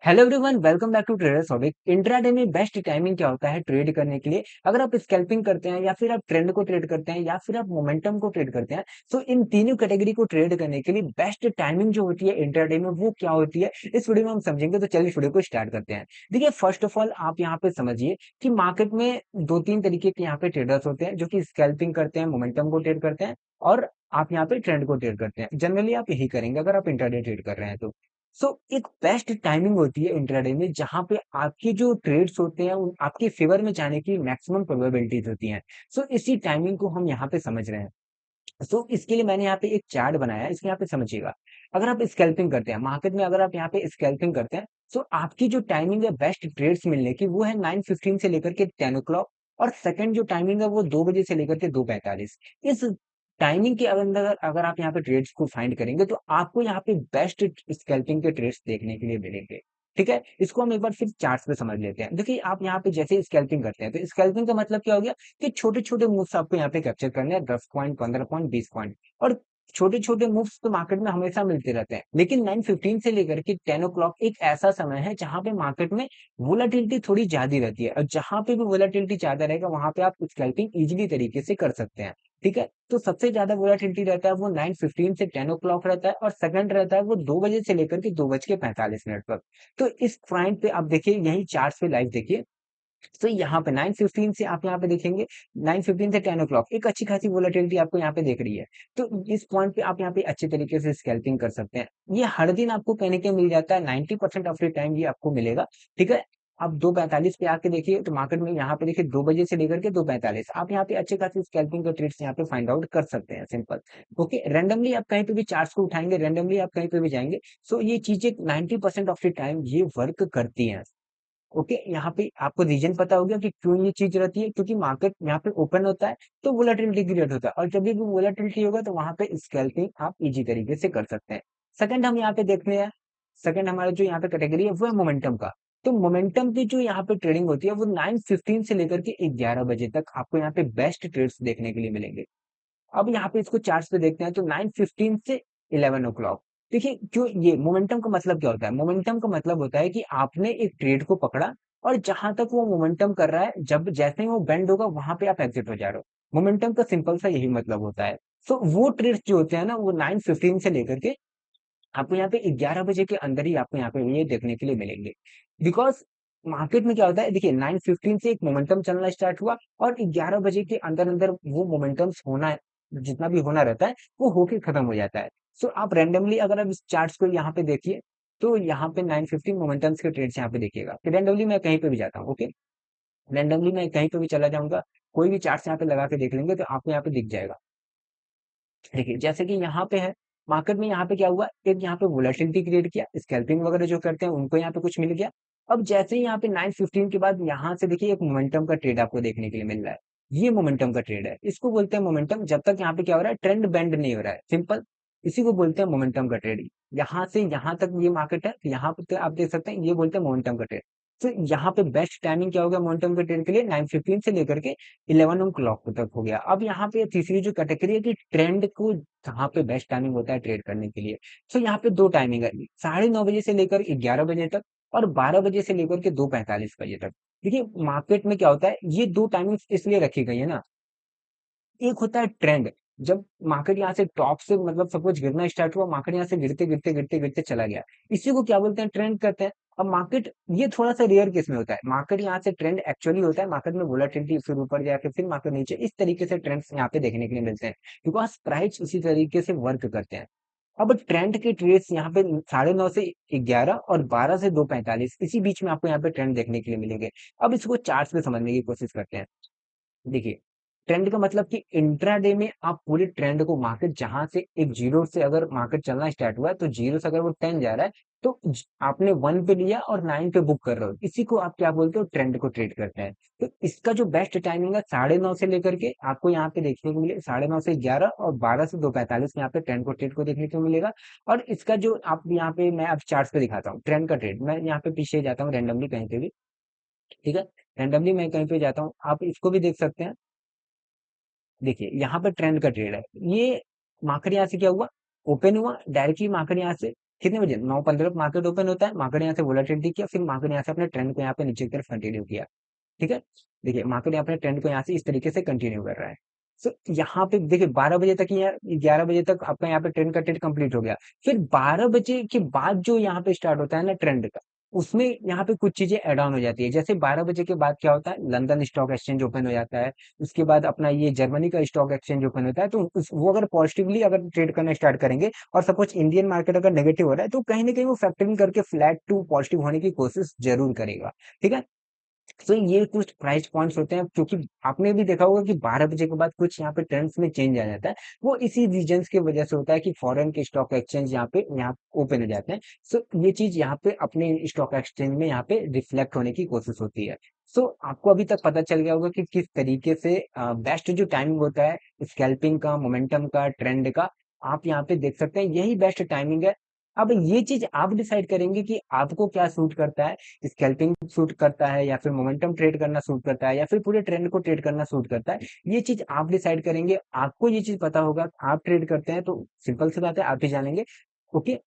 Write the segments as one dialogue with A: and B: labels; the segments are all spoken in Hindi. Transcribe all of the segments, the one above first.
A: Hello everyone, welcome back to traders audit. Intraday में बेस्ट टाइमिंग क्या होता है ट्रेड करने के लिए? अगर आप स्कैल्पिंग करते हैं या फिर आप ट्रेंड को ट्रेड करते हैं या फिर आप मोमेंटम को ट्रेड करते हैं, तो इन तीनों कैटेगरी को ट्रेड करने के लिए बेस्ट टाइमिंग जो होती है इंट्राडे में वो क्या होती है, इस वीडियो में हम समझेंगे। तो चलिए इस वीडियो को स्टार्ट करते हैं। देखिए, फर्स्ट ऑफ ऑल आप यहाँ पे समझिए कि मार्केट में दो तीन तरीके के यहाँ पे ट्रेडर्स होते हैं जो कि स्कैल्पिंग करते हैं, मोमेंटम को ट्रेड करते हैं और आप यहाँ पे ट्रेंड को ट्रेड करते हैं। जनरली आप यही करेंगे अगर आप इंट्राडे ट्रेड कर रहे हैं तो। सो एक बेस्ट टाइमिंग होती है इंट्राडे में जहां पे आपके जो ट्रेड्स होते हैं आपके फेवर में जाने की मैक्सिमम प्रोबेबिलिटीज होती हैं। सो इसी टाइमिंग को हम यहाँ पे समझ रहे हैं। सो इसके लिए मैंने यहाँ पे एक चार्ट बनाया है, इसके यहाँ पे समझिएगा। अगर आप स्कैल्पिंग करते हैं मार्केट में, अगर आप यहाँ पे स्कैल्पिंग करते हैं, सो आपकी जो टाइमिंग है बेस्ट ट्रेड्स मिलने की वो है 9:15 से लेकर के 10 o'clock। और सेकंड जो टाइमिंग है वो 2 बजे से लेकर के 2:45। इस टाइमिंग के अंदर अगर आप यहाँ पे ट्रेड्स को फाइंड करेंगे तो आपको यहाँ पे बेस्ट स्कैल्पिंग के ट्रेड्स देखने के लिए मिलेंगे। ठीक है, इसको हम एक बार फिर चार्ट्स पे समझ लेते हैं। देखिए, आप यहाँ पे जैसे स्कैल्पिंग करते हैं तो स्कैल्पिंग का मतलब क्या हो गया कि छोटे-छोटे मूव्स आपको यहाँ पे कैप्चर करने हैं, 10 पॉइंट, 15 पॉइंट, 20 पॉइंट। और छोटे-छोटे मूव्स तो मार्केट में हमेशा मिलते रहते हैं। लेकिन 9:15 से लेकर के 10 o'clock एक ऐसा समय है जहाँ पे मार्केट में वोलेटिलिटी थोड़ी ज़्यादा रहती है, और जहाँ पे भी वोलेटिलिटी ज़्यादा रहेगा वहाँ पे आप स्कैल्पिंग ईज़िली तरीके से कर सकते हैं। ठीक है? तो सबसे ज़्यादा वोलेटिलिटी रहता है वो 9:15 से 10 o'clock रहता है, और सेकंड रहता है वो 2 बजे से लेकर के 2:45 तक। तो इस पॉइंट पे आप देखिए, यही चार्ट पे लाइव देखिए। तो यहाँ पे 9:15 से आप यहाँ पे देखेंगे, 9:15 से 10 o'clock एक अच्छी खासी वोलेटिलिटी आपको यहाँ पे दिख रही है। तो इस पॉइंट पे आप यहाँ पे अच्छे तरीके से स्कैल्पिंग कर सकते हैं। ये हर दिन आपको कहने के मिल जाता है, 90% ऑफ द टाइम ये आपको मिलेगा। ठीक है? आप 2:45 पे आके देखिए तो मार्केट में यहाँ पे देखिए 2 बजे से लेकर के 2:45 आप यहाँ पे अच्छे खासी स्कैल्पिंग के ट्रेड्स यहाँ पे फाइंड आउट कर सकते हैं, सिंपल। ओके, रैंडमली आप कहीं पे भी चार्ट्स को उठाएंगे, रैंडमली आप कहीं पे भी जाएंगे, सो ये चीजें 90% ऑफ द टाइम ये वर्क करती हैं। ओके, यहाँ पे आपको रीजन पता हो गया कि क्यों ये चीज रहती है, क्योंकि मार्केट यहाँ पे ओपन होता है तो वोलेटिलिटी क्रिएट होता है, और जब भी वोलेटिलिटी होगा तो वहां पे स्कैल्पिंग आप इजी तरीके से कर सकते हैं। सेकंड हम यहाँ पे देखते हैं, सेकंड हमारा जो यहाँ पे कैटेगरी है वो है मोमेंटम का। तो मोमेंटम की जो यहाँ पे ट्रेडिंग होती है वो 9:15 से लेकर के 11 बजे तक आपको यहाँ पे बेस्ट ट्रेड्स देखने के लिए मिलेंगे। अब यहाँ पे इसको चार्ट्स पे देखते हैं तो 9:15 से 11 o'clock। देखिए, क्यों ये मोमेंटम का मतलब क्या होता है? मोमेंटम का मतलब होता है कि आपने एक ट्रेड को पकड़ा और जहां तक वो मोमेंटम कर रहा है, जब जैसे ही वो बेंड होगा वहां पे आप एग्जिट हो जा रहे हो। मोमेंटम का सिंपल सा यही मतलब होता है। सो वो ट्रेड्स जो होते हैं ना वो 9:15 से लेकर के आपको यहाँ पे 11 बजे के अंदर ही आपको यहाँ पे ये देखने के लिए मिलेंगे। बिकॉज मार्केट में क्या होता है, देखिए 9:15 से एक मोमेंटम चलना स्टार्ट हुआ और 11 बजे के अंदर अंदर वो मोमेंटम्स होना, जितना भी होना रहता है वो होके खत्म हो जाता है। सो आप रैंडमली अगर आप इस चार्ट्स को यहाँ पे देखिए तो यहाँ पे 9:15 मोमेंटम्स के ट्रेड्स यहाँ पे देखिएगा। रैंडमली मैं कहीं पे भी जाता हूँ, ओके, रैंडमली मैं कहीं पे भी चला जाऊंगा, कोई भी चार्ट्स यहाँ पे लगा के देख लेंगे तो आपको यहाँ पे दिख जाएगा। देखिए, जैसे कि यहाँ पे है, मार्केट में यहाँ पे क्या हुआ, एक यहाँ पे वोलेटिलिटी क्रिएट किया, स्कैल्पिंग वगैरह जो करते हैं उनको यहाँ पे कुछ मिल गया। अब जैसे ही यहाँ पे 9:15 के बाद यहाँ से देखिए एक मोमेंटम का ट्रेड आपको देखने के लिए मिल रहा है। ये मोमेंटम का ट्रेड है, इसको बोलते हैं मोमेंटम। जब तक यहाँ पे क्या हो रहा है, ट्रेंड बेंड नहीं हो रहा है, सिंपल, इसी को बोलते हैं मोमेंटम का ट्रेड। यहाँ से यहाँ तक ये मार्केट है, यहाँ पे आप देख सकते हैं, ये बोलते हैं मोमेंटम का ट्रेड। तो यहाँ पे बेस्ट टाइमिंग क्या होगा मोमेंटम के ट्रेड के लिए, 9:15 से लेकर के 11 o'clock तक हो गया। अब यहाँ पे तीसरी जो कैटेगरी है कि ट्रेंड को कहाँ पे बेस्ट टाइमिंग होता है ट्रेड करने के लिए। सो यहाँ पे दो टाइमिंग है, 9:30 बजे से लेकर 11 बजे तक, और 12 बजे से लेकर के 2:45 तक। देखिए, मार्केट में क्या होता है, ये दो टाइमिंग इसलिए रखी गई है ना, एक होता है ट्रेंड। जब मार्केट यहाँ से टॉप से मतलब सपोज गिरना स्टार्ट हुआ, मार्केट यहाँ से गिरते गिरते गिरते गिरते चला गया, इसी को क्या बोलते हैं, ट्रेंड करते हैं। अब मार्केट ये थोड़ा सा रेयर केस में होता है, मार्केट यहाँ से ट्रेंड एक्चुअली होता है, मार्केट में वोलेटिलिटी फिर ऊपर जाके फिर मार्केट नीचे, इस तरीके से ट्रेंड्स यहाँ पे देखने के लिए मिलते हैं, बिकॉज प्राइस उसी तरीके से वर्क करते हैं। अब ट्रेंड के ट्रेड्स यहाँ पे 9:30 से 11 और 12 से 2:45, इसी बीच में आपको यहाँ पे ट्रेंड देखने के लिए मिलेंगे। अब इसको चार्ट्स में समझने की कोशिश करते हैं। देखिए, ट्रेंड का मतलब कि इंट्राडे में आप पूरे ट्रेंड को, मार्केट जहां से एक जीरो से अगर मार्केट चलना स्टार्ट हुआ है तो जीरो से अगर वो 10 जा रहा है तो आपने 1 पे लिया और 9 पे बुक कर रहे हो, इसी को आप क्या बोलते हो, ट्रेंड को ट्रेड करते हैं। तो इसका जो बेस्ट टाइमिंग है 9:30 से लेकर के आपको यहाँ पे देखने को मिले 9:30 से 11 और 12 से 2:45 में यहाँ पे ट्रेंड को देखने को मिलेगा। और इसका जो आप यहाँ पे, मैं अब चार्ट पे दिखाता हूँ ट्रेंड का ट्रेड, मैं यहाँ पे पीछे जाता हूँ रैंडमली कहीं पे भी। ठीक है, रैंडमली मैं कहीं पे जाता हूँ, आप इसको भी देख सकते हैं। देखिए, यहाँ पर ट्रेंड का ट्रेड है, ये मार्केट यहाँ से क्या हुआ, ओपन हुआ डायरेक्टली, मार्केट यहाँ से कितने बजे? 9:15 पे मार्केट ओपन होता है, मार्केट यहाँ से वोलेटिलिटी किया, फिर मार्केट यहाँ से अपने ट्रेंड को यहाँ पे नीचे की तरफ कंटिन्यू किया। ठीक है? देखिए मार्केट यहाँ अपने ट्रेंड को यहाँ से इस तरीके से कंटिन्यू कर रहा है। सो यहाँ पे देखिए 12 बजे तक या 11 बजे तक आपका यहाँ पे ट्रेंड का ट्रेड कंप्लीट हो गया। फिर 12 बजे के बाद जो यहाँ पे स्टार्ट होता है ना ट्रेंड का, उसमें यहाँ पे कुछ चीजें ऐड ऑन हो जाती है। जैसे 12 बजे के बाद क्या होता है, लंदन स्टॉक एक्सचेंज ओपन हो जाता है। उसके बाद अपना ये जर्मनी का स्टॉक एक्सचेंज ओपन होता है। तो वो अगर पॉजिटिवली अगर ट्रेड करना स्टार्ट करेंगे और सपोज इंडियन मार्केट अगर नेगेटिव हो रहा है, तो कहीं ना कहीं वो फैक्टरिंग करके फ्लैट टू पॉजिटिव होने की कोशिश जरूर करेगा। ठीक है? तो ये कुछ प्राइस पॉइंट्स होते हैं, क्योंकि आपने भी देखा होगा कि 12 बजे के बाद कुछ यहाँ पे ट्रेंड्स में चेंज आ जाता है। वो इसी रीजंस की वजह से होता है कि फॉरेन के स्टॉक एक्सचेंज यहाँ ओपन हो जाते हैं। सो ये चीज यहाँ पे अपने स्टॉक एक्सचेंज में यहाँ पे रिफ्लेक्ट होने की कोशिश होती है। सो आपको अभी तक पता चल गया होगा कि किस तरीके से बेस्ट जो टाइमिंग होता है स्कैल्पिंग का, मोमेंटम का, ट्रेंड का, आप यहाँ पे देख सकते हैं यही बेस्ट टाइमिंग है। अब ये चीज आप डिसाइड करेंगे कि आपको क्या सूट करता है, स्कैल्पिंग सूट करता है या फिर मोमेंटम ट्रेड करना सूट करता है या फिर पूरे ट्रेंड को ट्रेड करना सूट करता है। ये चीज आप डिसाइड करेंगे, आपको ये चीज पता होगा, आप ट्रेड करते हैं तो सिंपल सी बात है आप ही जानेंगे। ओके।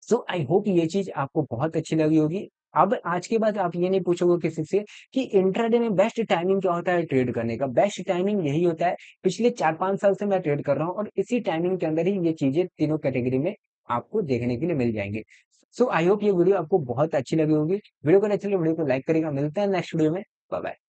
A: सो आई होप ये चीज आपको बहुत अच्छी लगी होगी। अब आज के बाद आप ये नहीं पूछोगे किसी से कि इंट्राडे में बेस्ट टाइमिंग क्या होता है ट्रेड करने का। बेस्ट टाइमिंग यही होता है, पिछले 4-5 साल से मैं ट्रेड कर रहा हूँ और इसी टाइमिंग के अंदर ही ये चीजें तीनों कैटेगरी में आपको देखने के लिए मिल जाएंगे। सो आई होप ये वीडियो आपको बहुत अच्छी लगी होगी। वीडियो को अच्छी लगे वीडियो को लाइक करेगा। मिलते हैं नेक्स्ट वीडियो में। Bye bye.